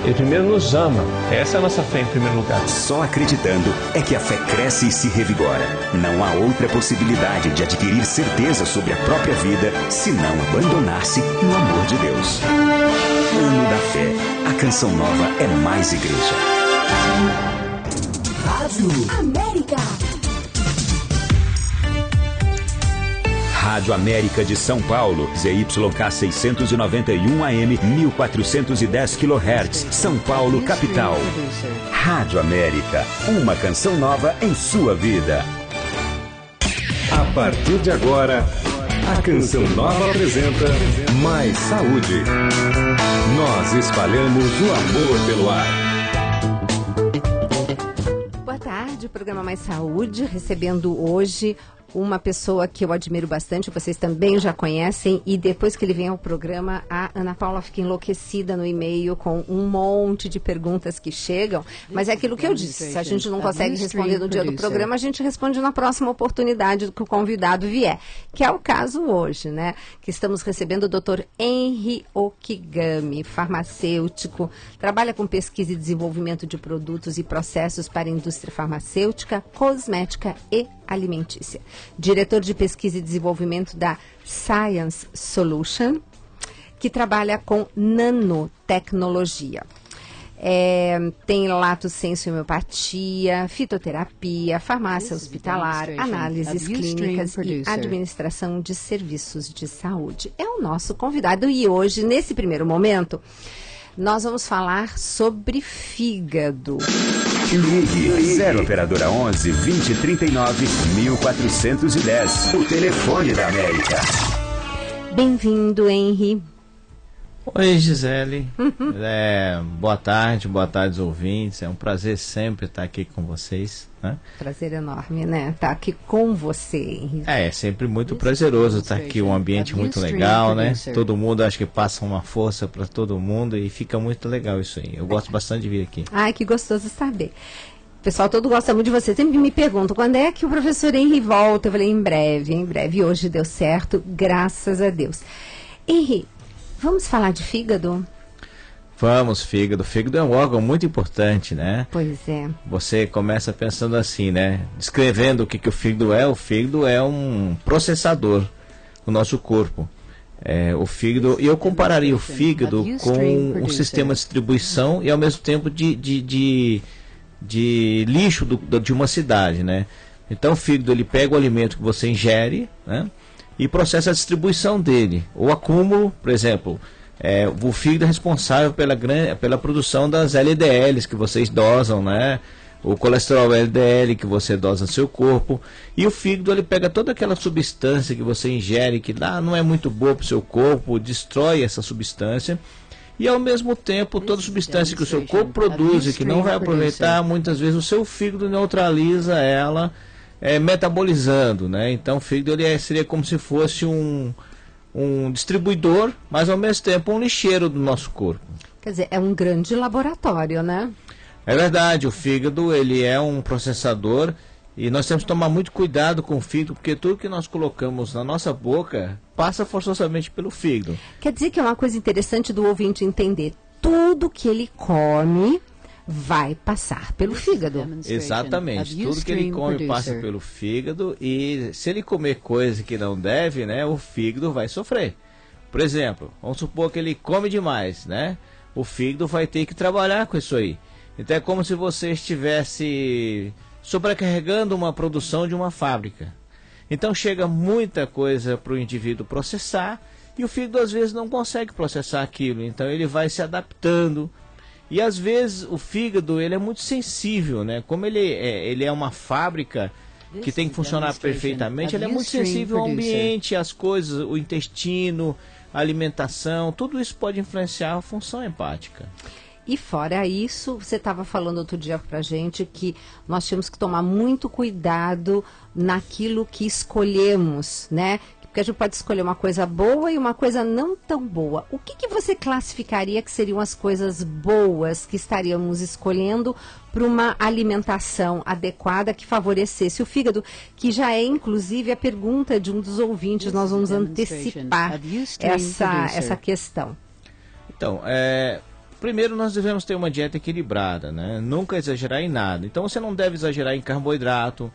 Ele primeiro nos ama. Essa é a nossa fé em primeiro lugar. Só acreditando é que a fé cresce e se revigora. Não há outra possibilidade de adquirir certeza sobre a própria vida senão abandonar-se no amor de Deus. Ano da Fé. A Canção Nova é mais igreja. Rádio América. Rádio América de São Paulo, ZYK 691 AM, 1410 kHz, São Paulo, capital. Rádio América, uma canção nova em sua vida. A partir de agora, a Canção Nova apresenta Mais Saúde. Nós espalhamos o amor pelo ar. Boa tarde, o programa Mais Saúde, recebendo hoje uma pessoa que eu admiro bastante, vocês também já conhecem, e depois que ele vem ao programa, a Ana Paula fica enlouquecida no e-mail com um monte de perguntas que chegam, mas é aquilo que eu disse, se a gente não consegue responder no dia do programa, a gente responde na próxima oportunidade que o convidado vier, que é o caso hoje, né, que estamos recebendo o Dr. Henry Okigami, farmacêutico, trabalha com pesquisa e desenvolvimento de produtos e processos para a indústria farmacêutica, cosmética e alimentícia. Diretor de pesquisa e desenvolvimento da Science Solution, que trabalha com nanotecnologia. Tem lato senso homeopatia, fitoterapia, farmácia hospitalar, análises clínicas e administração de serviços de saúde. É o nosso convidado e hoje, nesse primeiro momento, nós vamos falar sobre fígado. Ligue 0 operadora 11 2039 1410. O telefone da América. Bem-vindo, Henry. Oi, Gisele. Boa tarde ouvintes. É um prazer sempre estar aqui com vocês, né? Prazer enorme, né? Estar aqui com você, Henry. É sempre muito prazeroso estar aqui, um ambiente muito legal, né? Todo mundo, acho que passa uma força para todo mundo e fica muito legal isso aí. Eu gosto bastante de vir aqui. Ai, que gostoso saber. O pessoal todo gosta muito de você. Sempre me perguntam, quando é que o professor Henry volta? Eu falei, em breve, em breve. E hoje deu certo, graças a Deus. Henry, vamos falar de fígado? Vamos, fígado. Fígado é um órgão muito importante, né? Pois é. Você começa pensando assim, né? Descrevendo o que o fígado é um processador do nosso corpo. O fígado, e eu compararia o fígado com o sistema de distribuição e ao mesmo tempo de lixo de uma cidade, né? Então o fígado, ele pega o alimento que você ingere, né? E processa a distribuição dele, o acúmulo, por exemplo, o fígado é responsável pela produção das LDLs que vocês dosam, né? O colesterol LDL que você dosa no seu corpo, e o fígado, ele pega toda aquela substância que você ingere, que não é muito boa para o seu corpo, destrói essa substância, e ao mesmo tempo toda substância que o seu corpo produz e que não vai aproveitar, muitas vezes o seu fígado neutraliza ela, metabolizando, né? Então o fígado, ele seria como se fosse um distribuidor, mas ao mesmo tempo um lixeiro do nosso corpo. Quer dizer, é um grande laboratório, né? É verdade, o fígado, ele é um processador e nós temos que tomar muito cuidado com o fígado, porque tudo que nós colocamos na nossa boca passa forçosamente pelo fígado. Quer dizer que é uma coisa interessante do ouvinte entender, tudo que ele come vai passar pelo fígado. Exatamente, tudo que ele come passa pelo fígado, e se ele comer coisa que não deve, né, o fígado vai sofrer. Por exemplo, vamos supor que ele come demais, né? O fígado vai ter que trabalhar com isso aí. Então é como se você estivesse sobrecarregando uma produção de uma fábrica. Então chega muita coisa para o indivíduo processar, e o fígado às vezes não consegue processar aquilo, então ele vai se adaptando. E às vezes o fígado, ele é muito sensível, né? Como ele é uma fábrica que tem que funcionar perfeitamente, ele é muito sensível ao ambiente, às coisas, o intestino, a alimentação, tudo isso pode influenciar a função hepática. E fora isso, você estava falando outro dia pra gente que nós temos que tomar muito cuidado naquilo que escolhemos, né? Porque a gente pode escolher uma coisa boa e uma coisa não tão boa. O que você classificaria que seriam as coisas boas que estaríamos escolhendo para uma alimentação adequada que favorecesse o fígado? Que já é, inclusive, a pergunta de um dos ouvintes. Nós vamos antecipar essa questão. Então, Primeiro, nós devemos ter uma dieta equilibrada, né? Nunca exagerar em nada. Então, você não deve exagerar em carboidrato,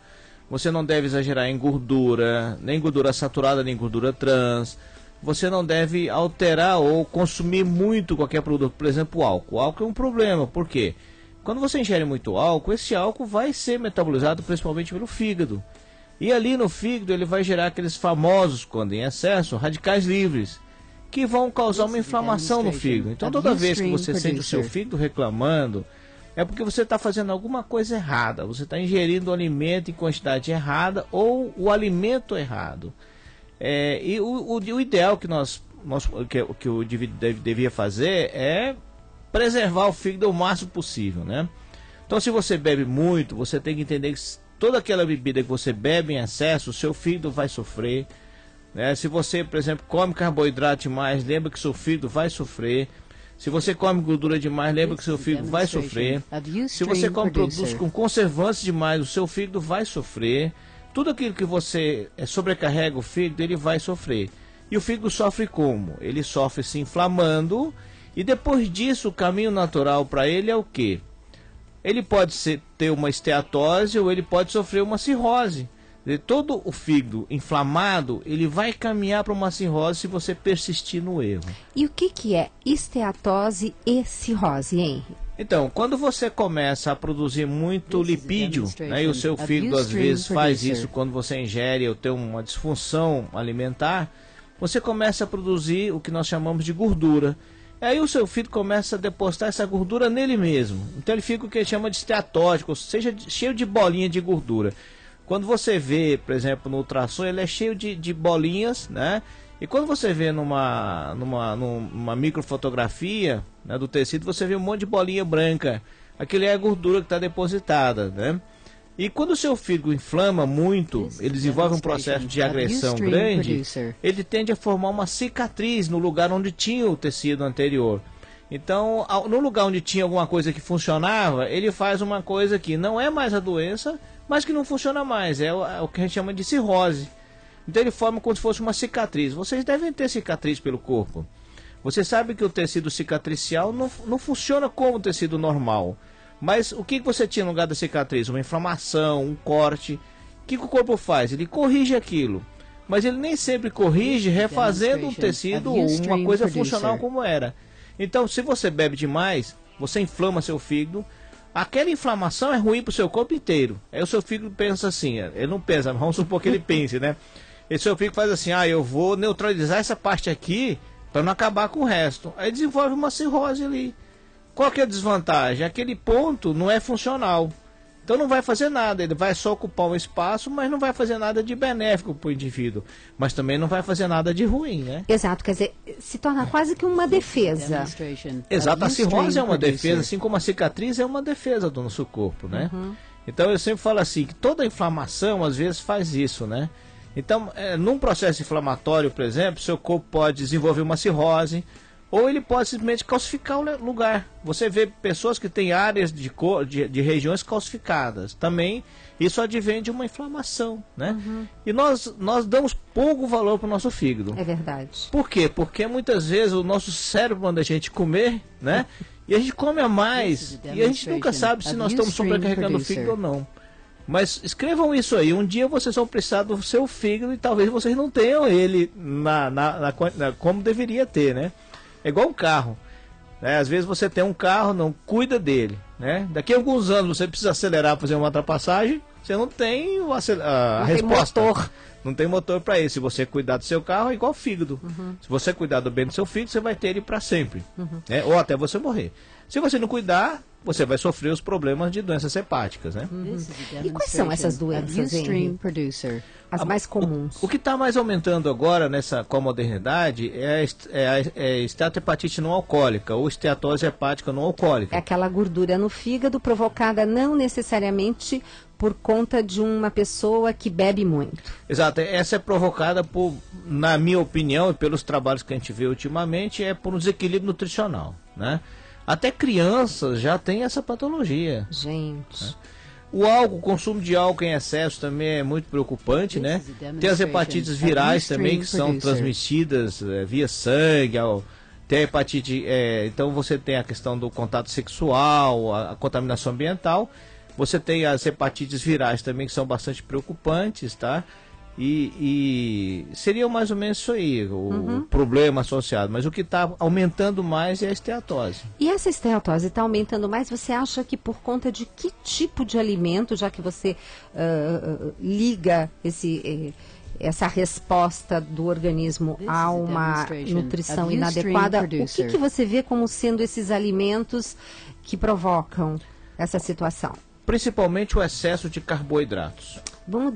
você não deve exagerar em gordura, nem gordura saturada, nem gordura trans. Você não deve alterar ou consumir muito qualquer produto, por exemplo, o álcool. O álcool é um problema, por quê? Quando você ingere muito álcool, esse álcool vai ser metabolizado principalmente pelo fígado. E ali no fígado ele vai gerar aqueles famosos, quando em excesso, radicais livres, que vão causar uma inflamação no fígado. Então toda vez que você sente o seu fígado reclamando, é porque você está fazendo alguma coisa errada. Você está ingerindo o alimento em quantidade errada ou o alimento errado. E o ideal que o indivíduo devia fazer é preservar o fígado o máximo possível, né? Então, se você bebe muito, você tem que entender que toda aquela bebida que você bebe em excesso, o seu fígado vai sofrer, né? Se você, por exemplo, come carboidrato demais, lembra que seu fígado vai sofrer. Se você come gordura demais, lembra que seu fígado vai sofrer. Se você come produtos com conservantes demais, o seu fígado vai sofrer. Tudo aquilo que você sobrecarrega o fígado, ele vai sofrer. E o fígado sofre como? Ele sofre se inflamando, e depois disso o caminho natural para ele é o quê? Ele pode ter uma esteatose ou ele pode sofrer uma cirrose. Todo o fígado inflamado, ele vai caminhar para uma cirrose se você persistir no erro. E o que é esteatose e cirrose, Henry? Então, quando você começa a produzir muito lipídio, né, e o seu fígado às vezes faz isso quando você ingere ou tem uma disfunção alimentar, você começa a produzir o que nós chamamos de gordura. Aí o seu fígado começa a depositar essa gordura nele mesmo. Então ele fica o que a gente chama de esteatótico, ou seja, cheio de bolinha de gordura. Quando você vê, por exemplo, no ultrassom, ele é cheio de bolinhas, né? E quando você vê numa microfotografia, né, do tecido, você vê um monte de bolinha branca. Aquilo é a gordura que está depositada, né? E quando o seu fígado inflama muito, ele desenvolve um processo de agressão grande, ele tende a formar uma cicatriz no lugar onde tinha o tecido anterior. Então, no lugar onde tinha alguma coisa que funcionava, ele faz uma coisa que não é mais a doença, mas que não funciona mais. É o que a gente chama de cirrose. Então ele forma como se fosse uma cicatriz. Vocês devem ter cicatriz pelo corpo. Você sabe que o tecido cicatricial não funciona como o tecido normal. Mas o que você tinha no lugar da cicatriz? Uma inflamação, um corte. O que o corpo faz? Ele corrige aquilo. Mas ele nem sempre corrige refazendo um tecido ou uma coisa funcional como era. Então, se você bebe demais, você inflama seu fígado. Aquela inflamação é ruim para o seu corpo inteiro. Aí o seu fígado pensa assim, ele não pensa, vamos supor que ele pense, né? E seu fígado faz assim, eu vou neutralizar essa parte aqui para não acabar com o resto. Aí desenvolve uma cirrose ali. Qual que é a desvantagem? Aquele ponto não é funcional. Então não vai fazer nada, ele vai só ocupar um espaço, mas não vai fazer nada de benéfico para o indivíduo. Mas também não vai fazer nada de ruim, né? Exato, quer dizer, se torna quase que uma defesa. Exato, a cirrose é uma defesa, assim como a cicatriz é uma defesa do nosso corpo, né? Então eu sempre falo assim, que toda inflamação às vezes faz isso, né? Então, num processo inflamatório, por exemplo, seu corpo pode desenvolver uma cirrose, ou ele pode simplesmente calcificar o lugar. Você vê pessoas que têm áreas de regiões calcificadas. Também isso advém de uma inflamação, né? E nós damos pouco valor para o nosso fígado. É verdade. Por quê? Porque muitas vezes o nosso cérebro manda a gente comer, né? E a gente come a mais. E a gente nunca sabe se nós estamos sobrecarregando o fígado ou não. Mas escrevam isso aí. Um dia vocês vão precisar do seu fígado e talvez vocês não tenham ele como deveria ter, né? É igual um carro, né? Às vezes você tem um carro, não cuida dele, né? Daqui a alguns anos você precisa acelerar para fazer uma ultrapassagem, você não tem a resposta. Motor. Não tem motor para isso. Se você cuidar do seu carro, é igual fígado. Se você cuidar bem do seu fígado, você vai ter ele para sempre, né? Ou até você morrer. Se você não cuidar, você vai sofrer os problemas de doenças hepáticas, né? E quais são essas doenças, Henry? As mais comuns. O que está mais aumentando agora com a modernidade é a esteatohepatite não alcoólica ou esteatose hepática não alcoólica. É aquela gordura no fígado provocada não necessariamente por conta de uma pessoa que bebe muito. Exato, essa é provocada na minha opinião e pelos trabalhos que a gente vê ultimamente, por um desequilíbrio nutricional, né? Até crianças já têm essa patologia. Gente. Né? O consumo de álcool em excesso também é muito preocupante, né? Tem as hepatites virais também que são transmitidas via sangue, Tem a hepatite, então você tem a questão do contato sexual, a contaminação ambiental. Você tem as hepatites virais também, que são bastante preocupantes, tá? E seria mais ou menos isso aí, o problema associado. Mas o que está aumentando mais é a esteatose. E essa esteatose está aumentando mais, você acha que por conta de que tipo de alimento, já que você liga essa resposta do organismo a uma nutrição inadequada, o que você vê como sendo esses alimentos que provocam essa situação? Principalmente o excesso de carboidratos. Vamos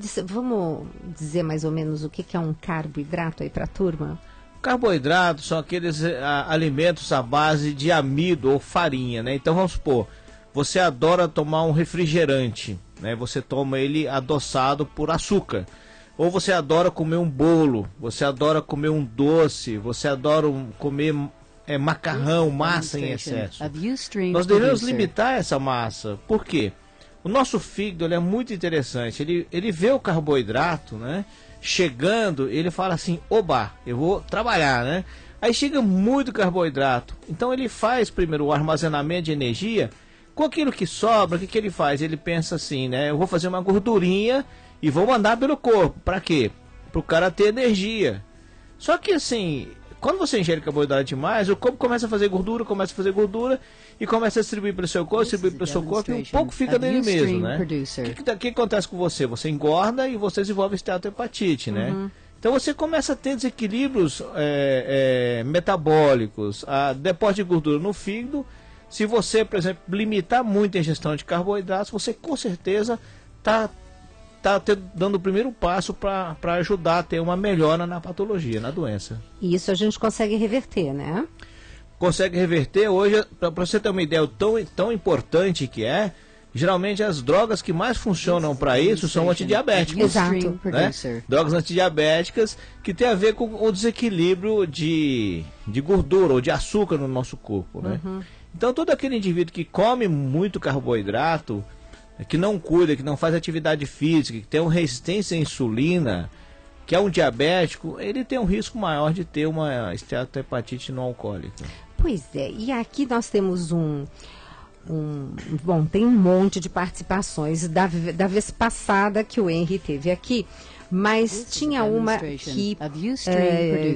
dizer mais ou menos o que é um carboidrato aí para a turma? Carboidratos são aqueles alimentos à base de amido ou farinha, né? Então vamos supor, você adora tomar um refrigerante, né? Você toma ele adoçado por açúcar. Ou você adora comer um bolo, você adora comer um doce, você adora comer macarrão, massa em excesso. Nós devemos limitar essa massa. Por quê? O nosso fígado ele é muito interessante. Ele vê o carboidrato, né, chegando, ele fala assim, oba, eu vou trabalhar, né? Aí chega muito carboidrato. Então ele faz primeiro o armazenamento de energia. Com aquilo que sobra, o que ele faz? Ele pensa assim, né? Eu vou fazer uma gordurinha e vou mandar pelo corpo. Para quê? Para o cara ter energia. Só que assim, quando você ingere carboidrato demais, o corpo começa a fazer gordura e começa a distribuir para o seu corpo, e um pouco fica dele mesmo, né? O que acontece com você? Você engorda e você desenvolve esteatohepatite, né? Então você começa a ter desequilíbrios metabólicos, depósito de gordura no fígado. Se você, por exemplo, limitar muito a ingestão de carboidratos, você com certeza está dando o primeiro passo para ajudar a ter uma melhora na patologia, na doença. E isso a gente consegue reverter, né? Consegue reverter. Hoje, para você ter uma ideia tão importante que geralmente as drogas que mais funcionam para isso são antidiabéticos. Exato. Né? Drogas antidiabéticas que tem a ver com o desequilíbrio de gordura ou de açúcar no nosso corpo, né? Então todo aquele indivíduo que come muito carboidrato, que não cuida, que não faz atividade física, que tem uma resistência à insulina, que é um diabético, ele tem um risco maior de ter uma esteatohepatite não alcoólica. Pois é, e aqui nós temos bom, tem um monte de participações da vez passada que o Henry teve aqui, mas tinha uma que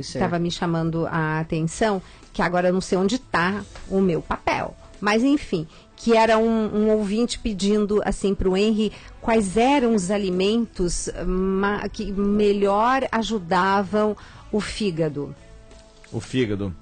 estava me chamando a atenção, que agora eu não sei onde está o meu papel, mas enfim, que era um ouvinte pedindo assim para o Henry quais eram os alimentos que melhor ajudavam o fígado. O fígado.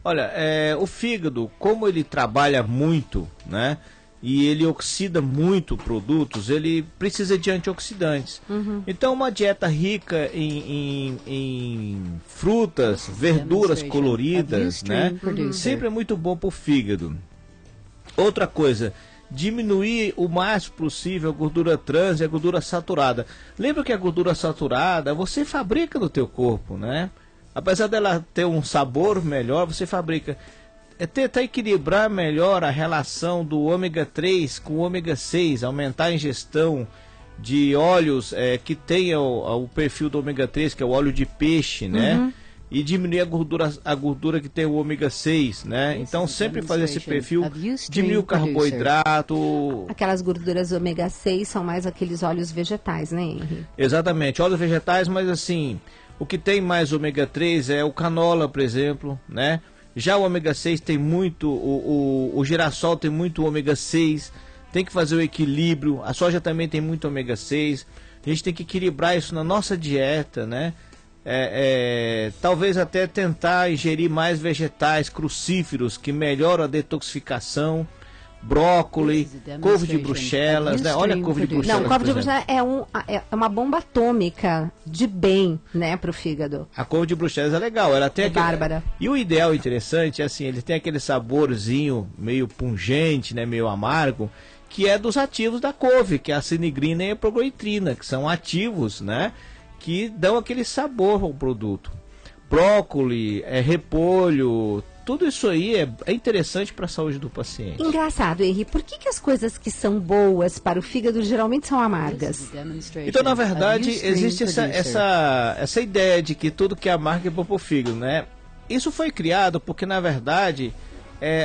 Olha, o fígado, como ele trabalha muito, né, e ele oxida muito produtos, ele precisa de antioxidantes. Então, uma dieta rica em frutas, verduras coloridas, né, sempre é muito bom para o fígado. Outra coisa, diminuir o mais possível a gordura trans e a gordura saturada. Lembra que a gordura saturada você fabrica no teu corpo, né? Apesar dela ter um sabor melhor, você fabrica. Tentar equilibrar melhor a relação do ômega 3 com o ômega 6, aumentar a ingestão de óleos que tenham o perfil do ômega 3, que é o óleo de peixe, né? E diminuir a gordura que tem o ômega 6, né? Então sempre fazer esse perfil, diminuir o carboidrato. Aquelas gorduras ômega 6 são mais aqueles óleos vegetais, né, Henry? Exatamente, óleos vegetais, mas assim, o que tem mais ômega 3 é o canola, por exemplo, né? Já o ômega 6 tem muito, o girassol tem muito ômega 6, tem que fazer o equilíbrio, a soja também tem muito ômega 6, a gente tem que equilibrar isso na nossa dieta, né? Talvez até tentar ingerir mais vegetais crucíferos que melhoram a detoxificação, brócolis, couve de Bruxelas, né? Olha a couve de Bruxelas. Não, couve de Bruxelas é uma bomba atômica de bem, né, para o fígado. A couve de Bruxelas é legal, ela tem bárbara. E o ideal interessante é assim, ele tem aquele saborzinho meio pungente, né, meio amargo, que é dos ativos da couve, que é a sinigrina e a progoitrina, que são ativos, né, que dão aquele sabor ao produto. Brócolis, repolho, tudo isso aí é interessante para a saúde do paciente. Engraçado, Henry, por que as coisas que são boas para o fígado geralmente são amargas? Então, na verdade, existe essa ideia de que tudo que é amargo é bom para o fígado, né? isso foi criado porque, na verdade,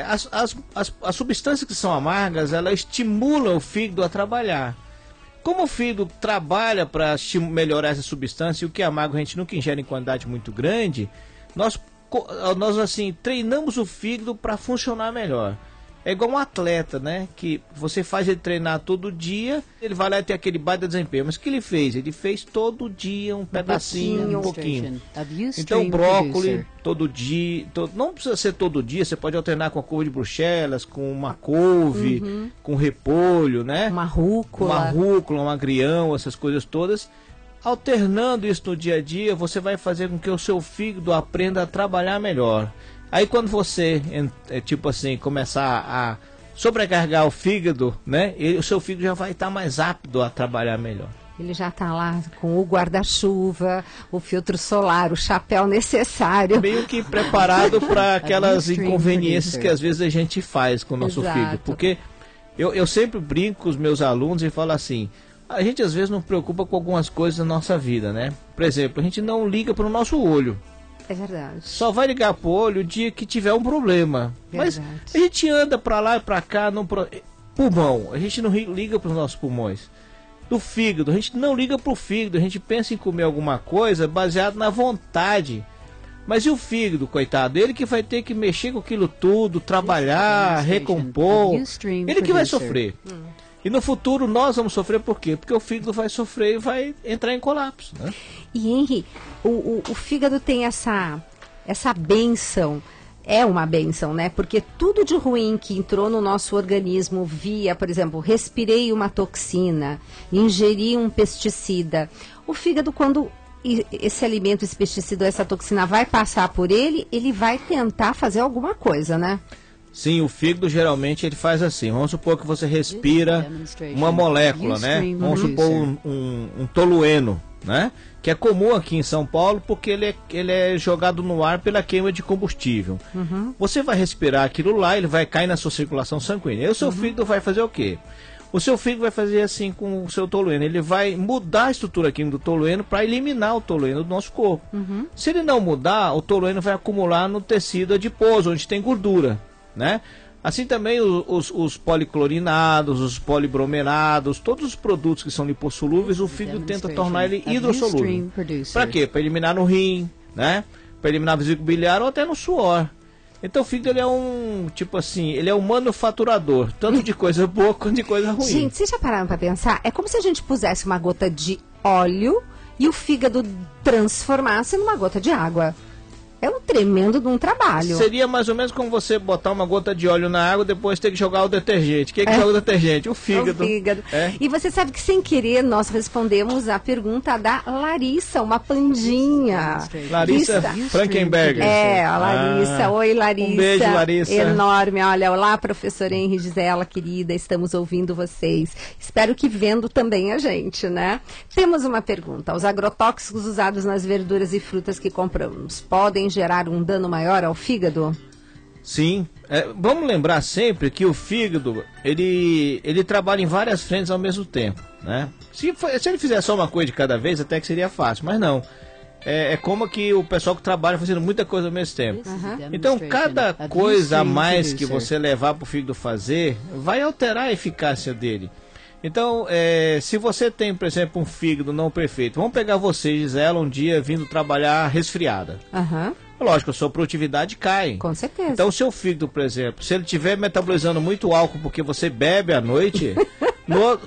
as substâncias que são amargas, ela estimulam o fígado a trabalhar. Como o fígado trabalha para melhorar essa substância, e o que é amargo a gente nunca ingere em quantidade muito grande, nós assim, treinamos o fígado para funcionar melhor. É igual um atleta, né? Que você faz ele treinar todo dia, ele vai lá e tem aquele baita desempenho. Mas o que ele fez? Ele fez todo dia um pedacinho, um pouquinho. Então, brócolis, todo dia. Não precisa ser todo dia, você pode alternar com a couve de Bruxelas, com uma couve, com repolho, né? Uma rúcula, um agrião, essas coisas todas. Alternando isso no dia a dia, você vai fazer com que o seu fígado aprenda a trabalhar melhor. Aí quando você, tipo assim, começar a sobrecarregar o fígado, né? O seu fígado já vai estar mais apto a trabalhar melhor. Ele já está lá com o guarda-chuva, o filtro solar, o chapéu necessário. Meio que preparado para aquelas inconveniências que às vezes a gente faz com o nosso fígado. Porque eu sempre brinco com os meus alunos e falo assim, a gente às vezes não preocupa com algumas coisas da nossa vida, né? Por exemplo, a gente não liga para o nosso olho. É verdade. Só vai ligar pro olho o dia que tiver um problema. Verdade. Mas a gente anda pra lá e pra cá. Pulmão, a gente não liga pros nossos pulmões. Do fígado, a gente não liga pro fígado. A gente pensa em comer alguma coisa baseado na vontade. Mas e o fígado, coitado? Ele que vai ter que mexer com aquilo tudo, trabalhar, recompor. Ele que vai sofrer. E no futuro nós vamos sofrer por quê? Porque o fígado vai sofrer e vai entrar em colapso, né? E Henry, o fígado tem essa benção, é uma benção, né? Porque tudo de ruim que entrou no nosso organismo via, por exemplo, respirei uma toxina, ingeri um pesticida. O fígado, quando esse alimento, esse pesticida, essa toxina vai passar por ele, ele vai tentar fazer alguma coisa, né? Sim, o fígado geralmente ele faz assim. Vamos supor que você respira uma molécula, né? Vamos supor um tolueno, né? Que é comum aqui em São Paulo porque ele é jogado no ar pela queima de combustível. Você vai respirar aquilo lá, ele vai cair na sua circulação sanguínea. E o seu fígado vai fazer o quê? O seu fígado vai fazer assim com o seu tolueno. Ele vai mudar a estrutura química do tolueno para eliminar o tolueno do nosso corpo. Se ele não mudar, o tolueno vai acumular no tecido adiposo, onde tem gordura, né? Assim também os policlorinados, os polibrominados, todos os produtos que são lipossolúveis, o fígado tenta tornar ele hidrossolúvel. Para quê? Para eliminar no rim, né? Para eliminar vesícula biliar ou até no suor. Então o fígado ele é um, tipo assim, ele é um manufaturador, tanto de coisa boa quanto de coisa ruim. Gente, vocês já pararam para pensar? É como se a gente pusesse uma gota de óleo e o fígado transformasse numa gota de água. É um tremendo de um trabalho. Seria mais ou menos como você botar uma gota de óleo na água e depois ter que jogar o detergente. O que joga o detergente? O fígado. O fígado. E você sabe que sem querer nós respondemos a pergunta da Larissa, uma pandinha. Larissa Frankenberger. A Larissa. Oi, Larissa. Um beijo, Larissa. Enorme. Olha, olá, professor Henry, Gisela, querida, estamos ouvindo vocês. Espero que vendo também a gente, né? Temos uma pergunta. Os agrotóxicos usados nas verduras e frutas que compramos podem gerar um dano maior ao fígado? Sim. Vamos lembrar sempre que o fígado, ele trabalha em várias frentes ao mesmo tempo, né? Se ele fizer só uma coisa de cada vez, até que seria fácil, mas não. É como que o pessoal que trabalha fazendo muita coisa ao mesmo tempo. Então, cada coisa a mais que você levar para o fígado fazer, vai alterar a eficácia dele. Então, se você tem, por exemplo, um fígado não perfeito, vamos pegar você, Gisela, um dia vindo trabalhar resfriada. Lógico, a sua produtividade cai. Com certeza. Então, o seu fígado, por exemplo, se ele estiver metabolizando muito álcool porque você bebe à noite,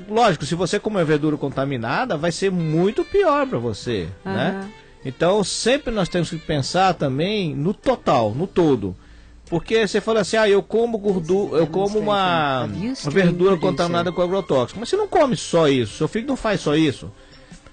lógico, se você comer verdura contaminada, vai ser muito pior para você, né? Então, sempre nós temos que pensar também no total, no todo. Porque você fala assim, eu como gordura, eu como uma verdura contaminada com agrotóxico. Mas você não come só isso, seu fígado não faz só isso.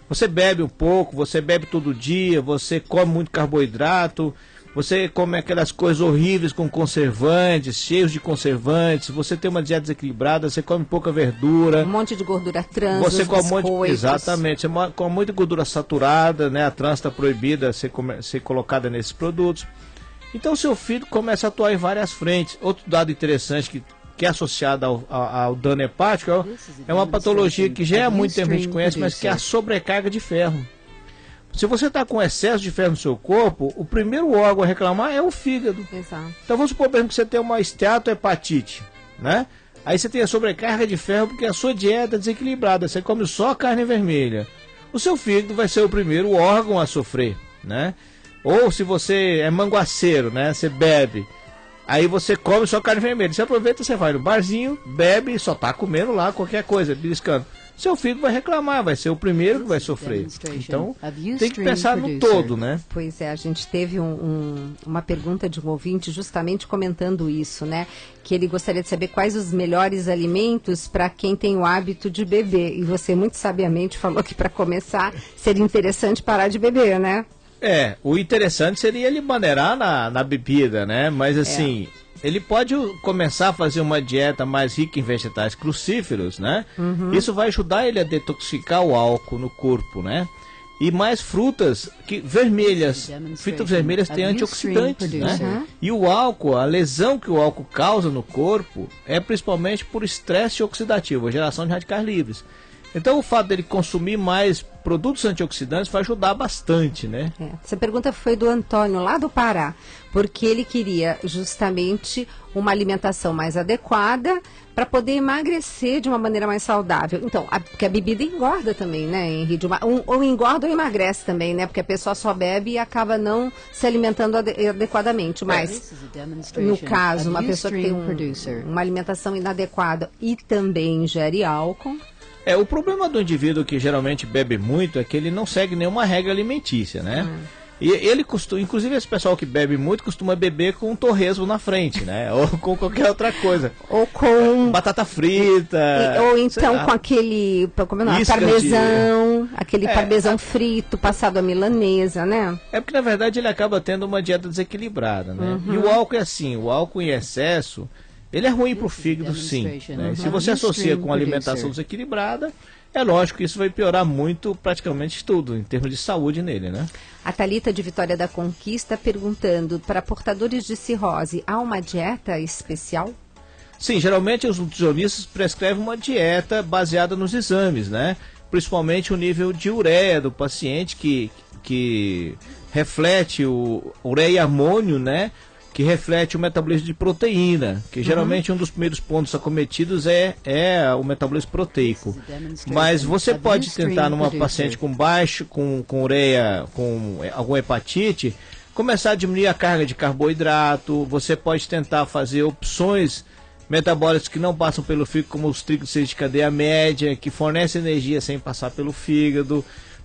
Você bebe um pouco, você bebe todo dia, você come muito carboidrato, você come aquelas coisas horríveis com conservantes, cheios de conservantes, você tem uma dieta desequilibrada, você come pouca verdura. Um monte de gordura trans, você come exatamente, você come muita gordura saturada, né? A trans está proibida de ser colocada nesses produtos. Então o seu fígado começa a atuar em várias frentes. Outro dado interessante que é associado ao dano hepático é uma patologia que já há muito tempo a gente conhece, mas que é a sobrecarga de ferro. Se você está com excesso de ferro no seu corpo, o primeiro órgão a reclamar é o fígado. Exato. Então vamos supor, por exemplo, que você tem uma esteatohepatite, né? Aí você tem a sobrecarga de ferro porque a sua dieta é desequilibrada, você come só carne vermelha. O seu fígado vai ser o primeiro órgão a sofrer, né? Ou se você é manguaceiro, né? Você bebe, aí você come só carne vermelha. Você aproveita, você vai no barzinho, bebe e só tá comendo lá qualquer coisa, beliscando. Seu fígado vai reclamar, vai ser o primeiro que vai sofrer. Então, tem que pensar no todo, né? Pois é, a gente teve uma pergunta de um ouvinte justamente comentando isso, né? Que ele gostaria de saber quais os melhores alimentos para quem tem o hábito de beber. E você muito sabiamente falou que para começar seria interessante parar de beber, né? O interessante seria ele maneirar na bebida, né? Mas assim... Ele pode começar a fazer uma dieta mais rica em vegetais crucíferos, né? Isso vai ajudar ele a detoxicar o álcool no corpo, né? E mais frutas vermelhas. Frutas vermelhas têm antioxidantes, né? E o álcool, a lesão que o álcool causa no corpo é principalmente por estresse oxidativo, a geração de radicais livres. Então o fato dele consumir mais produtos antioxidantes vai ajudar bastante, né? Essa pergunta foi do Antônio, lá do Pará, porque ele queria justamente uma alimentação mais adequada para poder emagrecer de uma maneira mais saudável. Então, porque a bebida engorda também, né, Henrique? Ou engorda ou emagrece também, né? Porque a pessoa só bebe e acaba não se alimentando adequadamente. Mas, no caso, uma pessoa que tem uma alimentação inadequada e também ingere álcool... O problema do indivíduo que geralmente bebe muito é que ele não segue nenhuma regra alimentícia, né? E ele costuma, inclusive esse pessoal que bebe muito costuma beber com um torresmo na frente, né? Ou com qualquer outra coisa. Ou com... batata frita. Ou então com aquele, como é o nome? Parmesão, aquele parmesão frito, passado a milanesa, né? É porque na verdade ele acaba tendo uma dieta desequilibrada, né? E o álcool é assim, o álcool em excesso... Ele é ruim para o fígado, sim. Né? E se você associa com alimentação desequilibrada, é lógico que isso vai piorar muito, praticamente tudo, em termos de saúde nele, né? A Thalita de Vitória da Conquista perguntando, para portadores de cirrose, há uma dieta especial? Sim, geralmente os nutricionistas prescrevem uma dieta baseada nos exames, né? Principalmente o nível de ureia do paciente, que reflete o ureia e amônio, né? Que reflete o metabolismo de proteína, que geralmente um dos primeiros pontos acometidos é o metabolismo proteico. Mas você pode tentar numa paciente com baixo, com ureia, com alguma hepatite, começar a diminuir a carga de carboidrato. Você pode tentar fazer opções metabólicas que não passam pelo fígado, como os triglicéridos de cadeia média, que fornecem energia sem passar pelo fígado.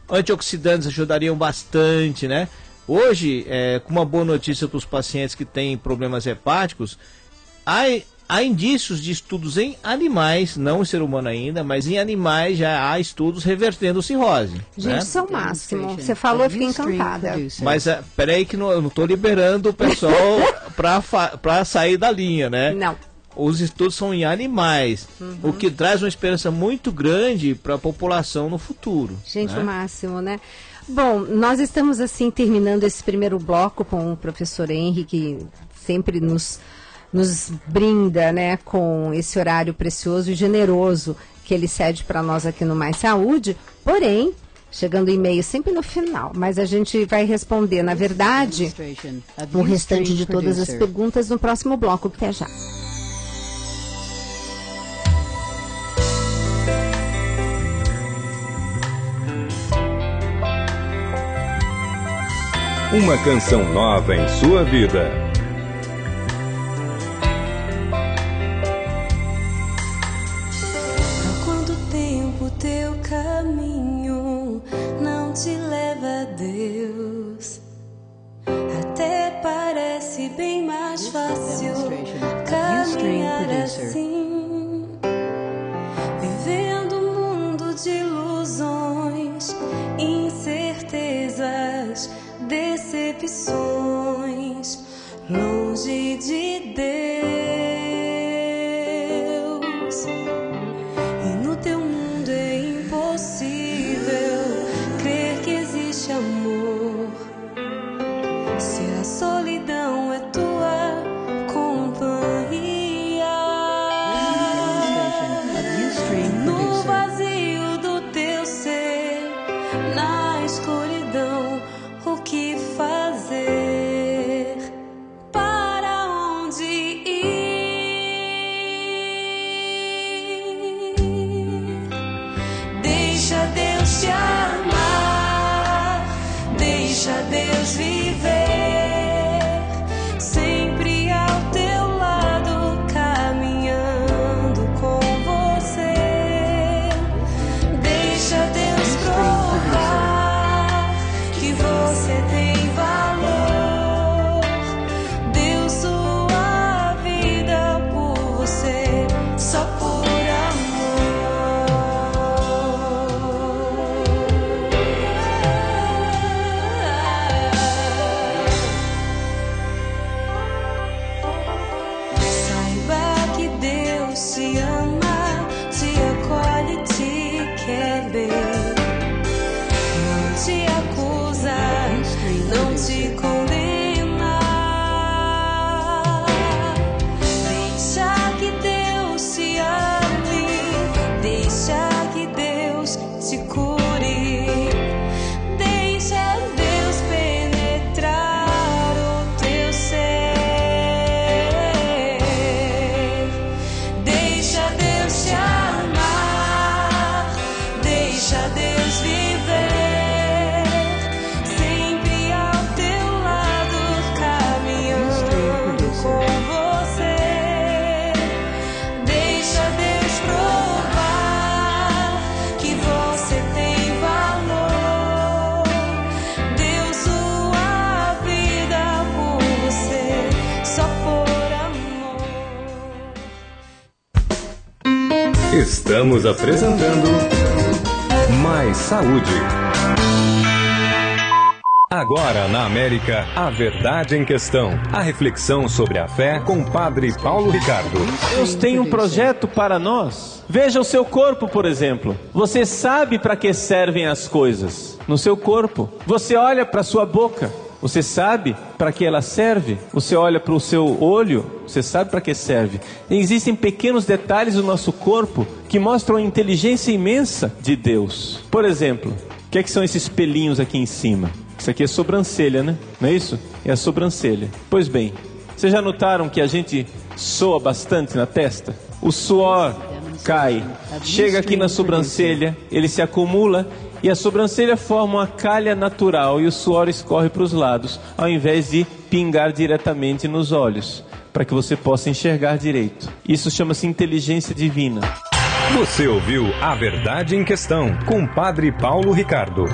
Antioxidantes ajudariam bastante, né? Hoje, com uma boa notícia para os pacientes que têm problemas hepáticos, há indícios de estudos em animais, não em ser humano ainda, mas em animais já há estudos revertendo cirrose. Gente, né? isso é o máximo. Você falou, eu fiquei encantada. Mas peraí que eu não estou liberando o pessoal para sair da linha, né? Não. Os estudos são em animais, o que traz uma esperança muito grande para a população no futuro. Gente, né? O máximo, né? Bom, nós estamos assim terminando esse primeiro bloco com o professor Henrique, que sempre nos brinda, né, com esse horário precioso e generoso que ele cede para nós aqui no Mais Saúde. Porém, chegando e-mail sempre no final, mas a gente vai responder, na verdade, o restante de todas as perguntas no próximo bloco. Até já. Uma canção nova em sua vida. Há quanto tempo teu caminho não te leva a Deus? Até parece bem mais fácil caminhar assim, vivendo um mundo de ilusões, incertezas, decepções, longe de Deus. E no teu mundo é impossível crer que existe amor, se a solidão é tua companhia. só por Estamos apresentando Mais Saúde. Agora na América, a verdade em questão. A reflexão sobre a fé com o Padre Paulo Ricardo. Deus tem um projeto para nós. Veja o seu corpo, por exemplo. Você sabe para que servem as coisas no seu corpo. Você olha para a sua boca. Você sabe para que ela serve? Você olha para o seu olho, você sabe para que serve? Existem pequenos detalhes do nosso corpo que mostram a inteligência imensa de Deus. Por exemplo, o que são esses pelinhos aqui em cima? Isso aqui é sobrancelha, né? Não é isso? É a sobrancelha. Pois bem, vocês já notaram que a gente soa bastante na testa? O suor cai, chega aqui na sobrancelha, ele se acumula e a sobrancelha forma uma calha natural e o suor escorre para os lados, ao invés de pingar diretamente nos olhos, para que você possa enxergar direito. Isso chama-se inteligência divina. Você ouviu A Verdade em Questão, com o Padre Paulo Ricardo.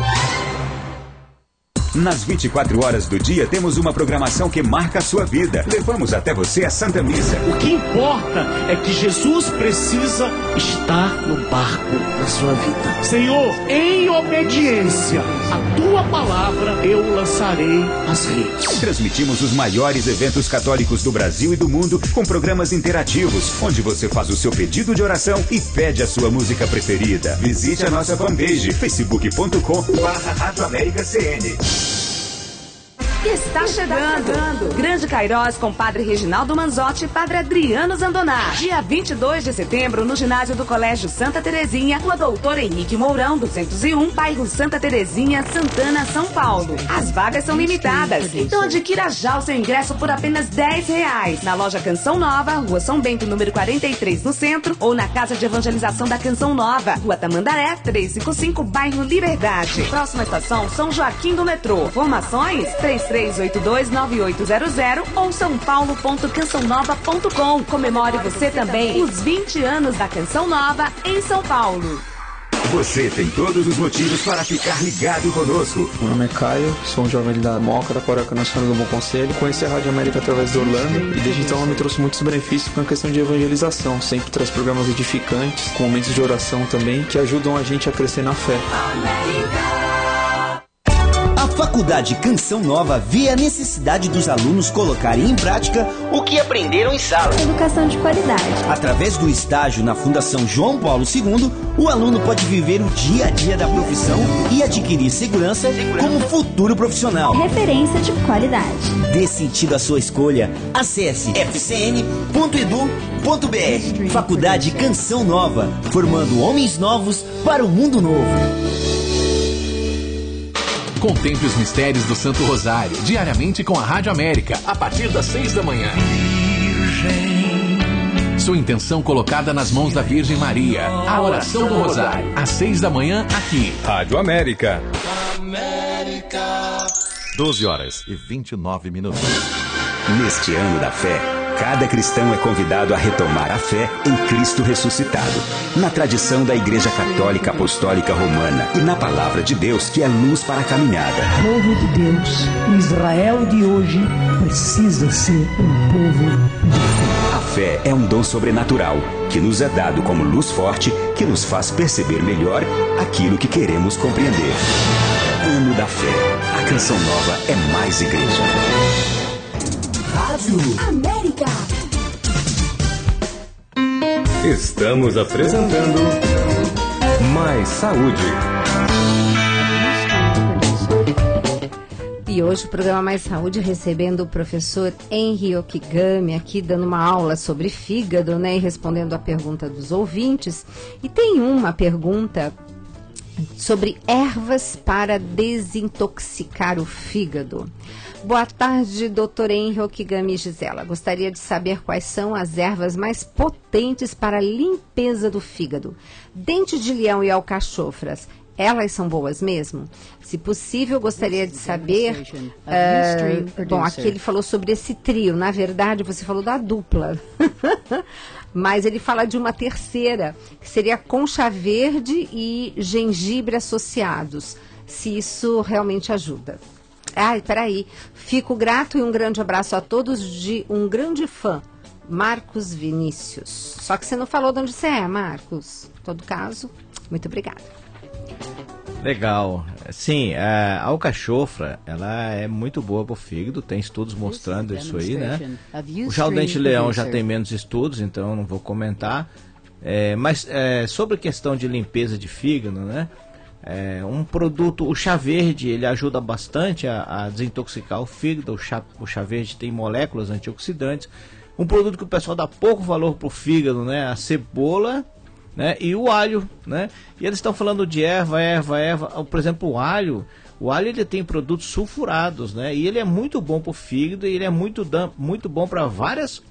Nas 24 horas do dia temos uma programação que marca a sua vida. Levamos até você a Santa Missa. O que importa é que Jesus precisa estar no barco da sua vida. Senhor, em obediência à tua palavra, eu lançarei as redes. Transmitimos os maiores eventos católicos do Brasil e do mundo com programas interativos, onde você faz o seu pedido de oração e pede a sua música preferida. Visite a nossa fanpage facebook.com/radioamericacn. Está chegando Grande Cairós com Padre Reginaldo Manzotti e Padre Adriano Zandoná. Dia 22 de setembro, no ginásio do Colégio Santa Terezinha, Rua Doutor Henrique Mourão, 201, bairro Santa Terezinha, Santana, São Paulo. As vagas são limitadas, então adquira já o seu ingresso por apenas R$10. Na loja Canção Nova, Rua São Bento, número 43, no centro, ou na Casa de Evangelização da Canção Nova, Rua Tamandaré, 355, bairro Liberdade. Próxima estação, São Joaquim do Metrô. Informações, 33829800 ou sãopaulo.cançãonova.com. Comemore você também os 20 anos da Canção Nova em São Paulo. Você tem todos os motivos para ficar ligado conosco. Meu nome é Caio, sou um jovem da Moca, da Paróquia Nacional do Bom Conselho. Conheci a Rádio América através do Orlando e desde então ela me trouxe muitos benefícios com a questão de evangelização. Sempre traz programas edificantes, com momentos de oração também, que ajudam a gente a crescer na fé. A Faculdade Canção Nova vê a necessidade dos alunos colocarem em prática o que aprenderam em sala. Educação de qualidade. Através do estágio na Fundação João Paulo II, o aluno pode viver o dia a dia da profissão e adquirir segurança como futuro profissional. Referência de qualidade. Dê sentido à sua escolha. Acesse fcn.edu.br. Faculdade Canção Nova, formando homens novos para o mundo novo. Contemple os mistérios do Santo Rosário, diariamente com a Rádio América, a partir das 6 da manhã. Sua intenção colocada nas mãos da Virgem Maria. A oração do Rosário, às 6 da manhã, aqui. Rádio América. 12h29. Neste ano da fé, cada cristão é convidado a retomar a fé em Cristo ressuscitado, na tradição da Igreja Católica Apostólica Romana e na Palavra de Deus, que é luz para a caminhada. Povo de Deus, o Israel de hoje precisa ser um povo de fé. A fé é um dom sobrenatural que nos é dado como luz forte que nos faz perceber melhor aquilo que queremos compreender. Ano da Fé. A Canção Nova é mais igreja. Rádio América. Estamos apresentando Mais Saúde. E hoje o programa Mais Saúde recebendo o professor Henry Okigami aqui dando uma aula sobre fígado, né, e respondendo a pergunta dos ouvintes. E tem uma pergunta sobre ervas para desintoxicar o fígado. Boa tarde, doutor Henry Okigami e Gisela. Gostaria de saber quais são as ervas mais potentes para a limpeza do fígado. Dente de leão e alcachofras, elas são boas mesmo? Se possível, gostaria de saber... bom, aqui ele falou sobre esse trio. Na verdade, você falou da dupla. Mas ele fala de uma terceira, que seria concha verde e gengibre associados. Se isso realmente ajuda. Ai, peraí. Fico grato e um grande abraço a todos de um grande fã, Marcos Vinícius. Só que você não falou de onde você é, Marcos. Em todo caso, muito obrigada. Legal. Sim, a alcachofra, ela é muito boa para o fígado, tem estudos mostrando isso aí, né? Já o dente de leão já tem menos estudos, então eu não vou comentar. Mas sobre a questão de limpeza de fígado, né? Um produto, o chá verde, ele ajuda bastante a desintoxicar o fígado. O chá verde tem moléculas antioxidantes. Um produto que o pessoal dá pouco valor para o fígado, né? A cebola, né? E o alho, né? E eles estão falando de erva. Por exemplo, o alho ele tem produtos sulfurados, né? E ele é muito bom para o fígado e ele é muito bom para várias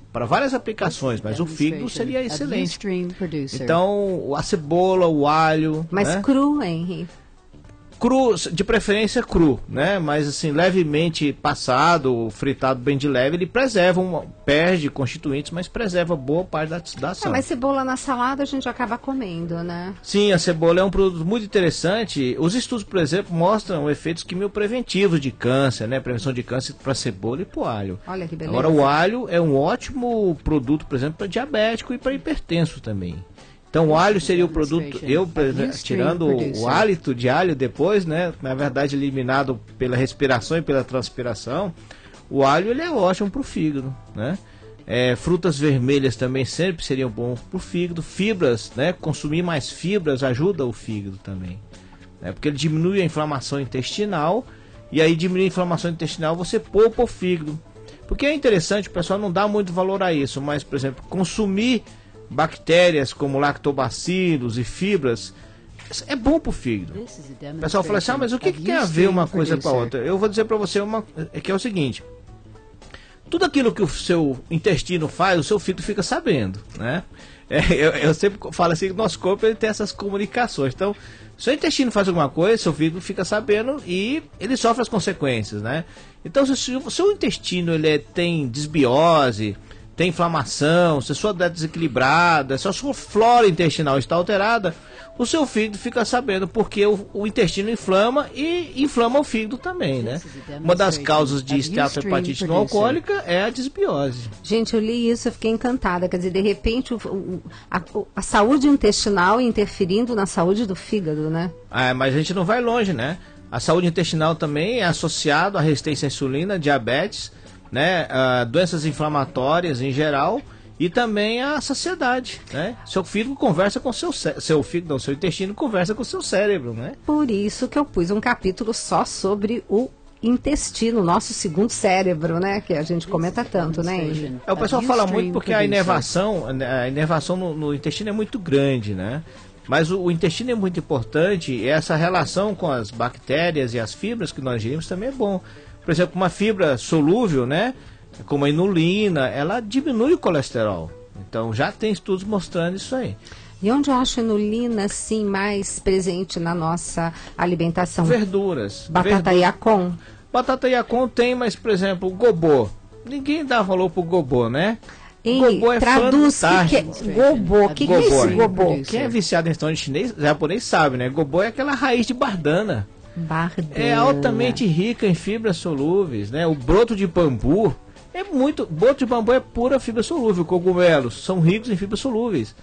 aplicações, mas o fígado seria excelente. Então, a cebola, o alho... Mas né? Cru, Henry? Cru, de preferência cru, né? Mas assim, levemente passado, fritado bem de leve, ele perde constituintes, mas preserva boa parte da ação. Mas cebola na salada a gente acaba comendo, né? Sim, a cebola é um produto muito interessante. Os estudos, por exemplo, mostram efeitos quimiopreventivos de câncer, né? Prevenção de câncer para cebola e para o alho. Olha que beleza. Agora, o alho é um ótimo produto, por exemplo, para diabético e para hipertenso também. Então o alho seria o produto, tirando o hálito de alho depois, né, na verdade eliminado pela respiração e pela transpiração, o alho ele é ótimo para o fígado, né? Frutas vermelhas também sempre seriam bons para o fígado. Fibras, né, consumir mais fibras ajuda o fígado também, né, porque ele diminui a inflamação intestinal, e aí diminui a inflamação intestinal você poupa o fígado. Porque é interessante, o pessoal não dá muito valor a isso, mas por exemplo, consumir bactérias como lactobacilos e fibras é bom para o fígado. O pessoal fala assim, mas o que tem a ver uma coisa com a outra? Eu vou dizer para você que é o seguinte: tudo aquilo que o seu intestino faz, o seu fígado fica sabendo, né? Eu sempre falo assim que o nosso corpo ele tem essas comunicações. Então, se o intestino faz alguma coisa, seu fígado fica sabendo e ele sofre as consequências, né? Então, se o seu intestino ele tem desbiose, tem inflamação, se a sua dieta é desequilibrada, se a sua flora intestinal está alterada, o seu fígado fica sabendo, porque o intestino inflama e inflama o fígado também, né? Uma das causas de esteatohepatite não alcoólica é a desbiose. Gente, eu li isso, eu fiquei encantada. Quer dizer, de repente a saúde intestinal interferindo na saúde do fígado, né? Mas a gente não vai longe, né? A saúde intestinal também é associada à resistência à insulina, diabetes, né, doenças inflamatórias em geral e também a saciedade, né? Seu fígado conversa com seu intestino conversa com o seu cérebro, né? Por isso que eu pus um capítulo só sobre o intestino, nosso segundo cérebro, né? Que a gente comenta tanto, né? O pessoal fala muito porque a inervação no intestino é muito grande, né? Mas o intestino é muito importante e essa relação com as bactérias e as fibras que nós ingerimos também é bom. Por exemplo, uma fibra solúvel, né, como a inulina, ela diminui o colesterol. Então já tem estudos mostrando isso aí. E onde eu acho a inulina, assim, mais presente na nossa alimentação? Verduras. Batata Yacon. Batata Yacon tem, mas, por exemplo, o gobô. Ninguém dá valor pro gobô, né? Gobô é fantástico. Gobô, o que é esse gobô? Quem é viciado em restaurante japonês sabe, né? Gobô é aquela raiz de bardana. É altamente rica em fibras solúveis, né? O broto de bambu É muito. Broto de bambu é pura fibra solúvel. Cogumelos são ricos em fibras solúveis.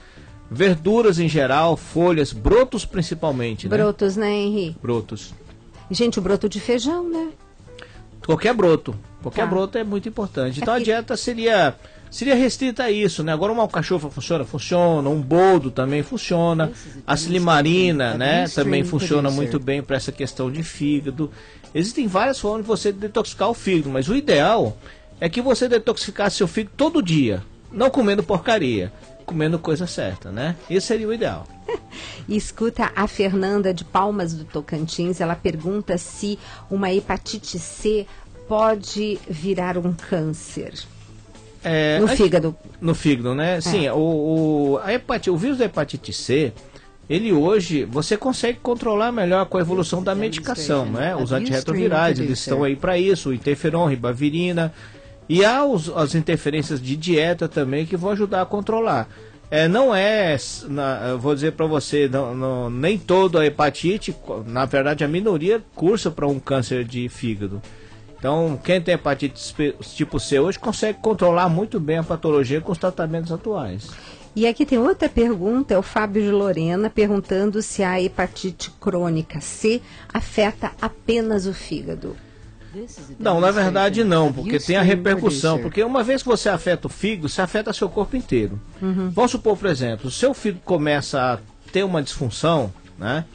Verduras em geral, folhas, brotos principalmente, né? Brotos, né, Henri? Brotos. Gente, o broto de feijão, né? Qualquer broto. Qualquer broto é muito importante. Então a dieta seria restrita a isso, né? Agora uma alcachofra funciona? Funciona. Um boldo também funciona. A silimarina, né? Também funciona muito bem para essa questão de fígado. Existem várias formas de você detoxicar o fígado, mas o ideal é que você detoxificasse seu fígado todo dia. Não comendo porcaria, comendo coisa certa, né? Esse seria o ideal. E escuta a Fernanda de Palmas do Tocantins, ela pergunta se uma hepatite C pode virar um câncer. No fígado. No fígado, né? Sim, o vírus da hepatite C, ele hoje, você consegue controlar melhor com a evolução da medicação, né? Os antirretrovirais, eles estão aí para isso, o interferon, ribavirina, e há as interferências de dieta também que vão ajudar a controlar. Eu vou dizer para você, nem toda a hepatite, na verdade a minoria cursa para um câncer de fígado. Então, quem tem hepatite tipo C hoje consegue controlar muito bem a patologia com os tratamentos atuais. E aqui tem outra pergunta, é o Fábio de Lorena perguntando se a hepatite crônica C afeta apenas o fígado. Não, na verdade não, porque tem a repercussão. Porque uma vez que você afeta o fígado, você afeta seu corpo inteiro. Vamos supor, por exemplo, o seu fígado começa a ter uma disfunção, né?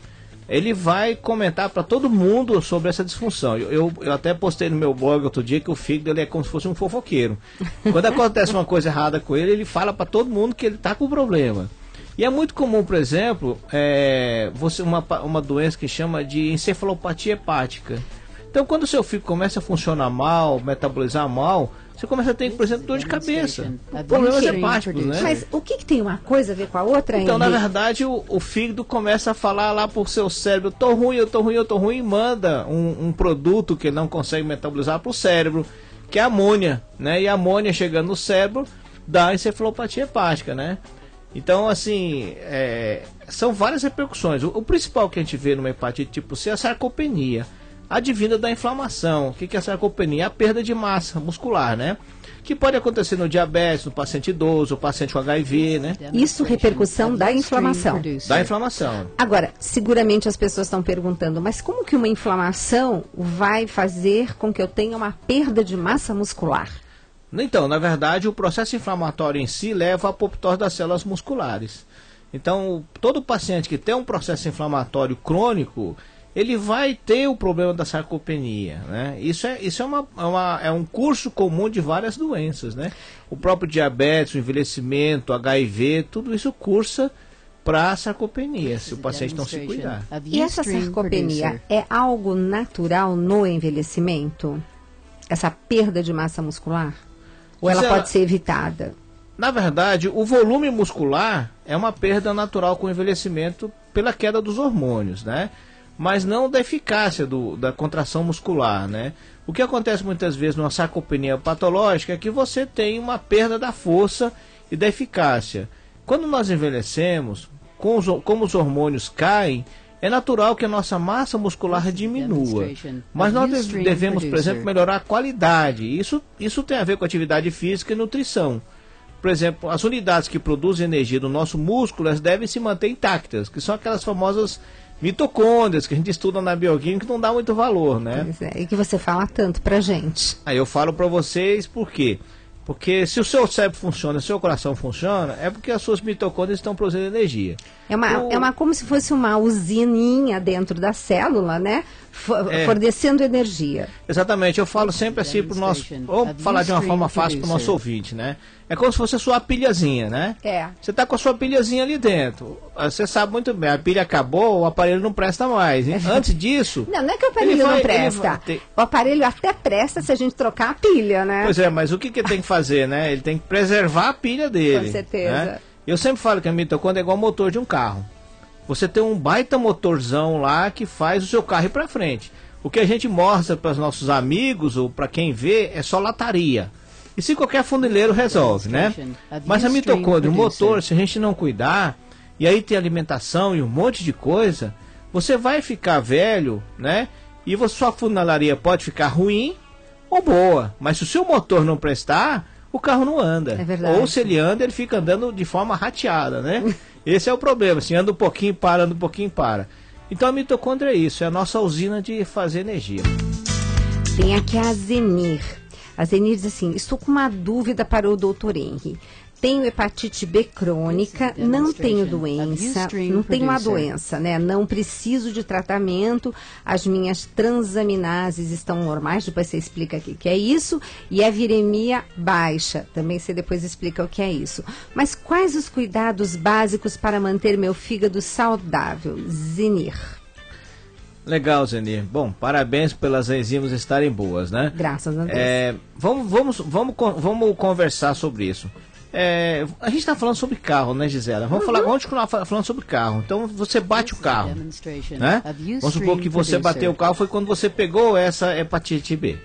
Ele vai comentar para todo mundo sobre essa disfunção. Eu até postei no meu blog outro dia que o fígado ele é como se fosse um fofoqueiro. Quando acontece uma coisa errada com ele, ele fala para todo mundo que ele está com problema. E é muito comum, por exemplo, uma doença que chama de encefalopatia hepática. Então, quando o seu fígado começa a funcionar mal, metabolizar mal, você começa a ter, por exemplo, dor de cabeça, problemas hepáticos, né? Mas o que tem uma coisa a ver com a outra, Então, na verdade, o fígado começa a falar lá pro seu cérebro, eu tô ruim, e manda um produto que ele não consegue metabolizar pro cérebro, que é a amônia, né? E a amônia chegando no cérebro dá encefalopatia hepática, né? Então, assim, são várias repercussões. O principal que a gente vê numa hepatite tipo C é a sarcopenia, advinda da inflamação. O que é a sarcopenia? É a perda de massa muscular, né? Que pode acontecer no diabetes, no paciente idoso, no paciente com HIV, né? Isso, repercussão da inflamação. Da inflamação. Agora, seguramente as pessoas estão perguntando, mas como que uma inflamação vai fazer com que eu tenha uma perda de massa muscular? Então, na verdade, o processo inflamatório em si leva à apoptose das células musculares. Então, todo paciente que tem um processo inflamatório crônico, ele vai ter o problema da sarcopenia, né? Isso é um curso comum de várias doenças, né? O próprio diabetes, o envelhecimento, HIV, tudo isso cursa para a sarcopenia, se o paciente não se cuidar. E essa sarcopenia é algo natural no envelhecimento? Essa perda de massa muscular? Ou ela pode ser evitada? Na verdade, o volume muscular é uma perda natural com o envelhecimento pela queda dos hormônios, né? Mas não da eficácia da contração muscular, né? O que acontece muitas vezes numa sarcopenia patológica é que você tem uma perda da força e da eficácia. Quando nós envelhecemos, como os hormônios caem, é natural que a nossa massa muscular diminua. Mas nós devemos, por exemplo, melhorar a qualidade. Isso tem a ver com atividade física e nutrição. Por exemplo, as unidades que produzem energia do nosso músculo, elas devem se manter intactas, que são aquelas famosas mitocôndrias que a gente estuda na bioquímica que não dá muito valor, né? Pois é, e que você fala tanto pra gente. Aí eu falo pra vocês por quê? Porque se o seu cérebro funciona, se o seu coração funciona, é porque as suas mitocôndrias estão produzindo energia. É como se fosse uma usininha dentro da célula, né? Fornecendo energia. Exatamente, eu falo sempre assim pro nosso... Vou falar de uma forma fácil pro nosso ouvinte, né? É como se fosse a sua pilhazinha, né? Você tá com a sua pilhazinha ali dentro. Você sabe muito bem, a pilha acabou, o aparelho não presta mais. Antes disso... Não é que o aparelho não presta. O aparelho até presta se a gente trocar a pilha, né? Pois é, mas o que ele tem que fazer, né? Ele tem que preservar a pilha dele. Com certeza. Né? Eu sempre falo que a mitocôndria é igual ao motor de um carro. Você tem um baita motorzão lá que faz o seu carro ir para frente. O que a gente mostra para os nossos amigos ou para quem vê é só lataria. E se qualquer funileiro resolve, né? Mas a mitocôndria, o motor, se a gente não cuidar, e aí tem alimentação e um monte de coisa, você vai ficar velho, né? E sua funilaria pode ficar ruim, ou boa. Mas se o seu motor não prestar, o carro não anda. É verdade. Ou se ele anda, ele fica andando de forma rateada, né? Esse é o problema. Assim, anda um pouquinho, para, anda um pouquinho, para. Então a mitocôndria é isso, é a nossa usina de fazer energia. Tem aqui a Zenir. A Zenir diz assim, estou com uma dúvida para o Dr. Henry. Tenho hepatite B crônica, não tenho doença, não tenho a doença, né? Não preciso de tratamento, as minhas transaminases estão normais, depois você explica aqui o que é isso, e a viremia baixa, também você depois explica o que é isso. Mas quais os cuidados básicos para manter meu fígado saudável? Zenir. Legal, Zenir. Bom, parabéns pelas enzimas estarem boas, né? Graças a Deus. Vamos conversar sobre isso. A gente está falando sobre carro, né, Gisela? Vamos continuar falando sobre carro. Então você bate o carro, né? Vamos supor que você bateu o carro foi quando você pegou essa hepatite B.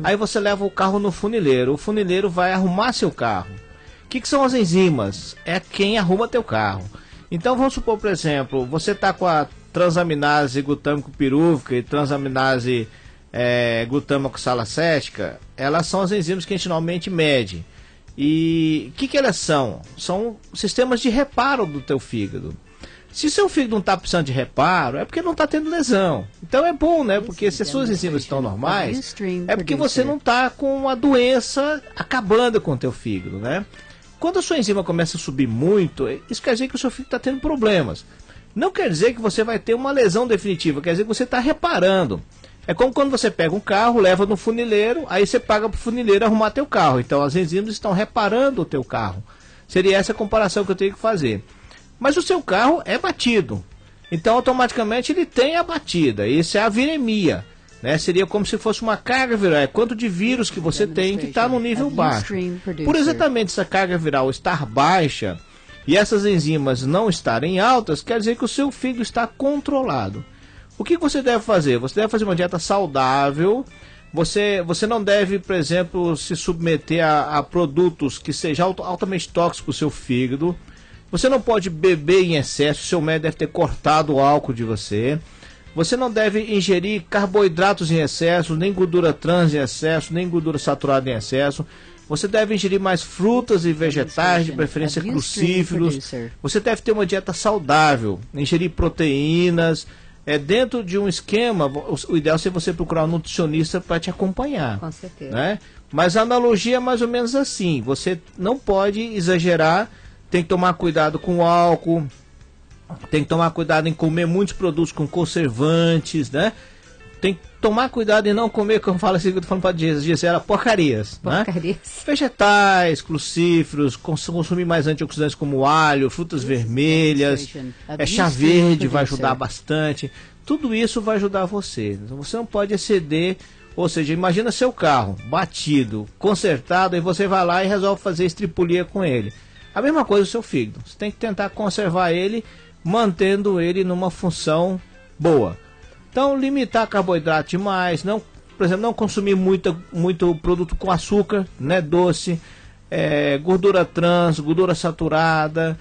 Aí você leva o carro no funileiro. O funileiro vai arrumar seu carro. O que são as enzimas? É quem arruma teu carro. Então vamos supor, por exemplo, você está com a transaminase glutâmico pirúvica e transaminase glutâmico salacética. Elas são as enzimas que a gente normalmente mede. E o que elas são? São sistemas de reparo do teu fígado. Se seu fígado não está precisando de reparo, é porque não está tendo lesão. Então é bom, né? Porque se as suas enzimas estão normais, é porque você não está com a doença acabando com o teu fígado, né? Quando a sua enzima começa a subir muito, isso quer dizer que o seu fígado está tendo problemas. Não quer dizer que você vai ter uma lesão definitiva, quer dizer que você está reparando. É como quando você pega um carro, leva no funileiro, aí você paga para o funileiro arrumar teu carro. Então as enzimas estão reparando o teu carro. Seria essa a comparação que eu tenho que fazer. Mas o seu carro é batido. Então automaticamente ele tem a batida. Isso é a viremia, né? Seria como se fosse uma carga viral. É quanto de vírus que você tem que está no nível baixo. Por exatamente essa carga viral estar baixa e essas enzimas não estarem altas, quer dizer que o seu fígado está controlado. O que você deve fazer? Você deve fazer uma dieta saudável. Você não deve, por exemplo, se submeter a produtos que sejam altamente tóxicos para o seu fígado. Você não pode beber em excesso. O seu médico deve ter cortado o álcool de você. Você não deve ingerir carboidratos em excesso, nem gordura trans em excesso, nem gordura saturada em excesso. Você deve ingerir mais frutas e vegetais, de preferência crucíferos. Você deve ter uma dieta saudável, ingerir proteínas. Dentro de um esquema, o ideal é você procurar um nutricionista para te acompanhar. Com certeza. Né? Mas a analogia é mais ou menos assim. Você não pode exagerar, tem que tomar cuidado com o álcool, tem que tomar cuidado em comer muitos produtos com conservantes, né? Tem que tomar cuidado em não comer, como fala assim, que eu tô falando para Gisela, porcarias. Porcarias. Né? Vegetais, crucíferos, consumir mais antioxidantes como alho, frutas vermelhas, chá verde vai ajudar bastante. Tudo isso vai ajudar você. Então, você não pode exceder, ou seja, imagina seu carro batido, consertado, e você vai lá e resolve fazer estripulia com ele. A mesma coisa o seu fígado. Você tem que tentar conservar ele, mantendo ele numa função boa. Então, limitar carboidrato demais, não, por exemplo, não consumir muito produto com açúcar, né, doce, gordura trans, gordura saturada,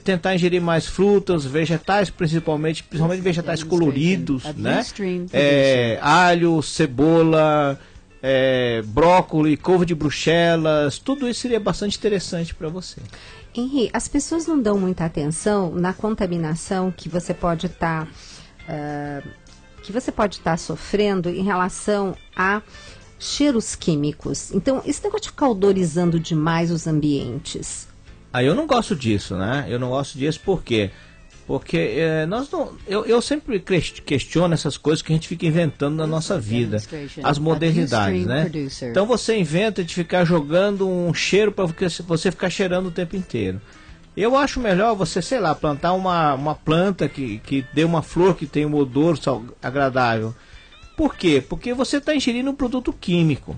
tentar ingerir mais frutas, vegetais, principalmente vegetais coloridos, né, alho, cebola, brócolis, couve de Bruxelas, tudo isso seria bastante interessante para você. Henry, as pessoas não dão muita atenção na contaminação que você pode estar sofrendo em relação a cheiros químicos. Então, esse negócio de ficar odorizando demais os ambientes. Eu não gosto disso, né? Eu não gosto disso por quê? Porque eu sempre questiono essas coisas que a gente fica inventando na nossa vida, as modernidades, né? Então você inventa de ficar jogando um cheiro para você ficar cheirando o tempo inteiro. Eu acho melhor você, sei lá, plantar uma planta que dê uma flor que tem um odor agradável. Por quê? Porque você está ingerindo um produto químico.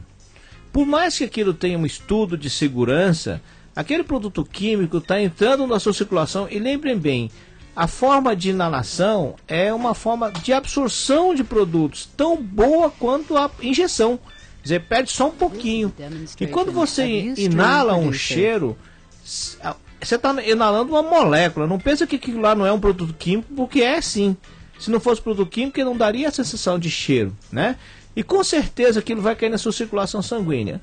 Por mais que aquilo tenha um estudo de segurança, aquele produto químico está entrando na sua circulação. E lembrem bem, a forma de inalação é uma forma de absorção de produtos tão boa quanto a injeção. Quer dizer, perde só um pouquinho. E quando você inala um cheiro, você está inalando uma molécula. Não pensa que aquilo lá não é um produto químico, porque é sim. Se não fosse produto químico, ele não daria a sensação de cheiro, né? E com certeza aquilo vai cair na sua circulação sanguínea.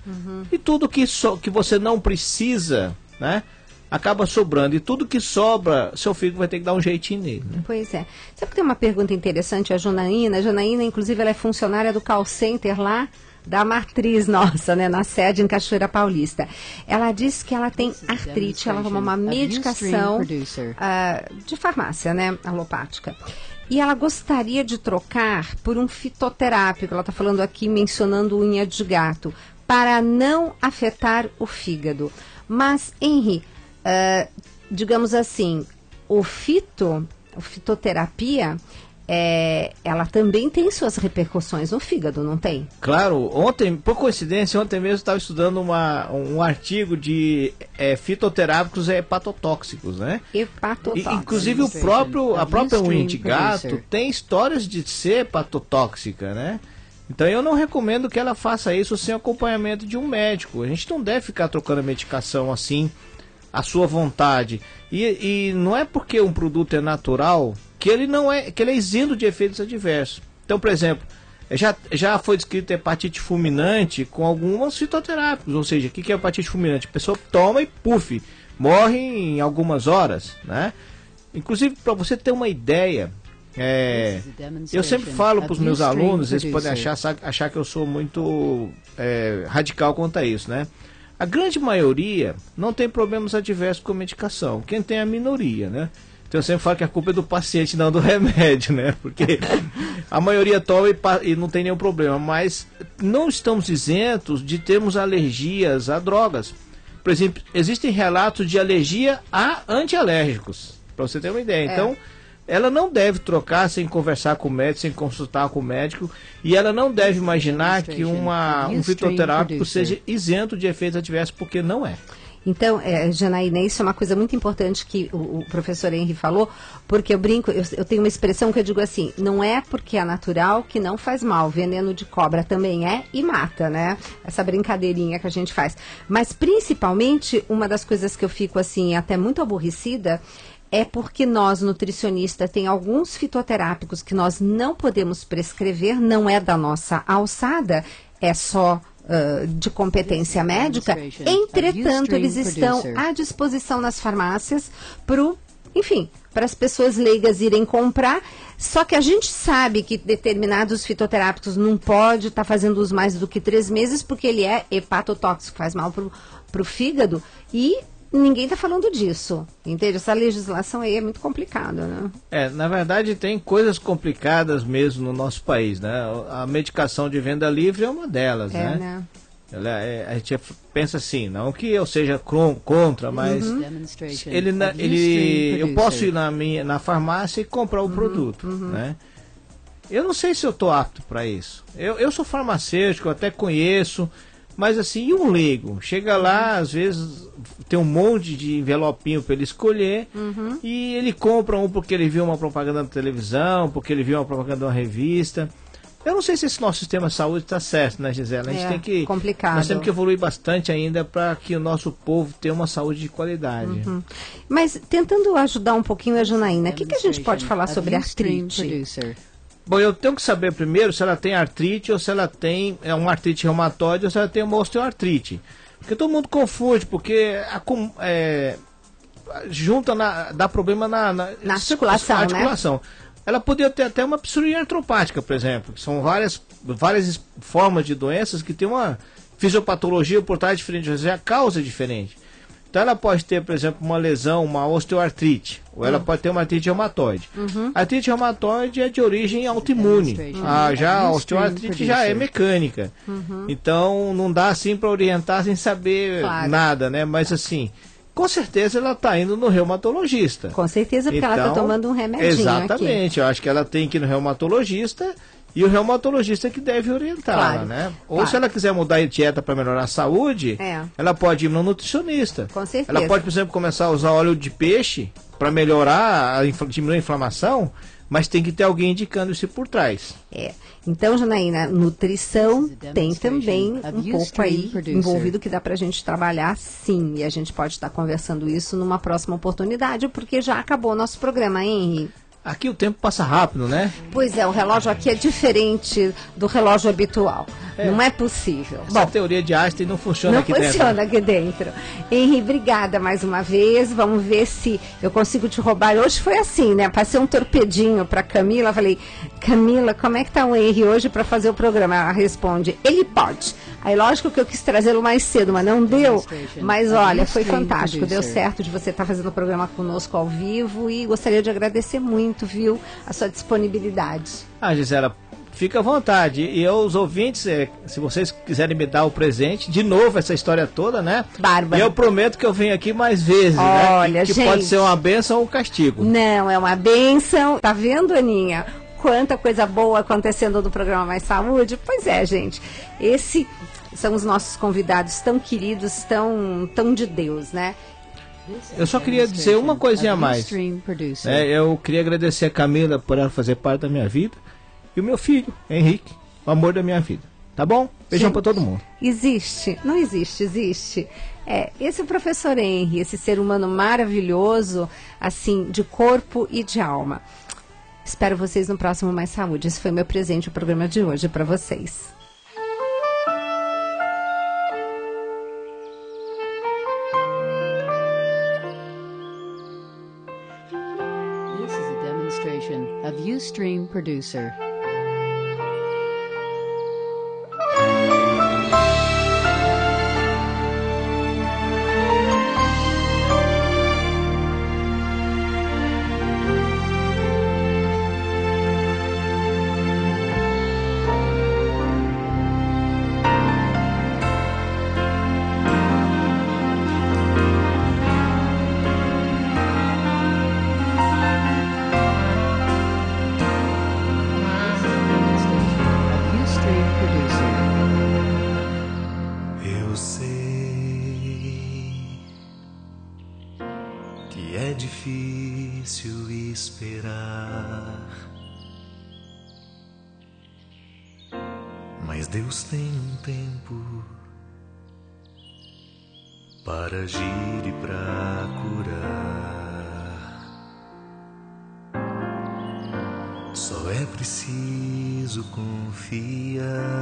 E tudo que você não precisa, né, acaba sobrando. E tudo que sobra, seu fígado vai ter que dar um jeitinho nele. Né? Pois é. Sabe que tem uma pergunta interessante, a Janaína? A Janaína, inclusive, ela é funcionária do call center lá da matriz nossa, né, na sede em Cachoeira Paulista. Ela disse que ela tem artrite, ela toma uma medicação de farmácia, né, alopática. E ela gostaria de trocar por um fitoterápico, ela está falando aqui, mencionando unha de gato, para não afetar o fígado. Mas, Henri, digamos assim, a fitoterapia, ela também tem suas repercussões no fígado, não tem? Claro, ontem, por coincidência, ontem mesmo eu estava estudando um artigo de fitoterápicos hepatotóxicos, né? Hepatotóxicos. Inclusive a própria unha de gato tem histórias de ser hepatotóxica, né? Então eu não recomendo que ela faça isso sem acompanhamento de um médico. A gente não deve ficar trocando a medicação assim, à sua vontade. E não é porque um produto é natural que ele é isento de efeitos adversos. Então, por exemplo, já foi descrito hepatite fulminante com alguns fitoterápicos. Ou seja, o que é hepatite fulminante? A pessoa toma e puf, morre em algumas horas, né? Inclusive, para você ter uma ideia, eu sempre falo para os meus alunos, eles podem achar que eu sou muito radical quanto a isso, né? A grande maioria não tem problemas adversos com a medicação. Quem tem é a minoria, né? Então eu sempre falo que a culpa é do paciente, não do remédio, né? Porque a maioria toma e não tem nenhum problema. Mas não estamos isentos de termos alergias a drogas. Por exemplo, existem relatos de alergia a antialérgicos, para você ter uma ideia. Então, ela não deve trocar sem conversar com o médico, sem consultar com o médico. E ela não deve imaginar que um fitoterápico seja isento de efeitos adversos, porque não é. Então, Janaína, isso é uma coisa muito importante que o professor Henri falou, porque eu brinco, eu tenho uma expressão que eu digo assim, não é porque é natural que não faz mal, veneno de cobra também é e mata, né? Essa brincadeirinha que a gente faz. Mas, principalmente, uma das coisas que eu fico, assim, até muito aborrecida, é porque nós, nutricionistas, tem alguns fitoterápicos que nós não podemos prescrever, não é da nossa alçada, é só de competência médica, entretanto, eles estão à disposição nas farmácias para as pessoas leigas irem comprar, só que a gente sabe que determinados fitoterápicos não pode estar fazendo uso mais do que 3 meses, porque ele é hepatotóxico, faz mal para o fígado, e ninguém está falando disso, entende? Essa legislação aí é muito complicada, né? Na verdade tem coisas complicadas mesmo no nosso país, né? A medicação de venda livre é uma delas, né? A gente pensa assim, não que eu seja contra, mas eu posso ir na farmácia e comprar o produto, né? Eu não sei se eu estou apto para isso. Eu sou farmacêutico, eu até conheço. Mas assim, e um leigo? Chega lá, às vezes tem um monte de envelopinho para ele escolher e ele compra um porque ele viu uma propaganda na televisão, porque ele viu uma propaganda na revista. Eu não sei se esse nosso sistema de saúde está certo, né, Gisela? A gente tem que, nós temos que evoluir bastante ainda para que o nosso povo tenha uma saúde de qualidade. Mas tentando ajudar um pouquinho a Janaína, o que a gente pode falar sobre artrite? Bom, eu tenho que saber primeiro se ela tem artrite ou se ela tem uma artrite reumatoide ou se ela tem uma osteoartrite. Porque todo mundo confunde, porque dá problema na articulação, né? Ela poderia ter até uma psoríase artropática, por exemplo, que são várias formas de doenças que tem uma fisiopatologia por trás diferente, a causa é diferente. Então ela pode ter, por exemplo, uma lesão, uma osteoartrite, ou ela pode ter uma artrite reumatoide. A artrite reumatoide é de origem autoimune, já a osteoartrite já é mecânica. Então não dá assim para orientar sem saber nada, né? Mas assim, com certeza ela está indo no reumatologista. Com certeza, porque ela está tomando um remedinho. Exatamente, eu acho que ela tem que ir no reumatologista. E o reumatologista que deve orientá-la, né? Ou se ela quiser mudar de dieta para melhorar a saúde, ela pode ir no nutricionista. Com certeza. Ela pode, por exemplo, começar a usar óleo de peixe para melhorar, diminuir a inflamação, mas tem que ter alguém indicando isso por trás. Então, Janaína, nutrição tem também um pouco aí envolvido que dá pra gente trabalhar, sim. E a gente pode estar conversando isso numa próxima oportunidade, porque já acabou o nosso programa, hein, Henri? Aqui o tempo passa rápido, né? Pois é, o relógio aqui é diferente do relógio habitual. Não é possível. Essa teoria de Einstein não funciona aqui dentro. Não funciona aqui dentro. Henri, obrigada mais uma vez. Vamos ver se eu consigo te roubar. Hoje foi assim, né? Passei um torpedinho para Camila. Falei, Camila, como é que tá o Henri hoje para fazer o programa? Ela responde, ele pode. Aí lógico que eu quis trazê-lo mais cedo, mas não deu. Mas olha, foi fantástico. Deu certo de você estar fazendo o programa conosco ao vivo e gostaria de agradecer muito, viu, a sua disponibilidade. Gisela, fica à vontade. E os ouvintes, se vocês quiserem me dar o presente, de novo essa história toda, né? Bárbara. Eu prometo que eu venho aqui mais vezes, olha, né? Que pode ser uma bênção ou um castigo. Não, é uma bênção. Tá vendo, Aninha? Quanta coisa boa acontecendo no programa Mais Saúde. Pois é, gente. Esses são os nossos convidados tão queridos, tão de Deus, né? Eu só queria dizer uma coisinha a mais. Eu queria agradecer a Camila por ela fazer parte da minha vida. E o meu filho, Henrique, o amor da minha vida. Tá bom? Beijão pra todo mundo. Existe, não existe, existe. Esse é o professor Henri, esse ser humano maravilhoso, assim, de corpo e de alma. Espero vocês no próximo Mais Saúde. Esse foi meu presente, o programa de hoje para vocês. This is a demonstration of Ustream Producer. Eu sei que é difícil esperar, mas Deus tem um tempo para agir e para curar. Só é preciso confiar.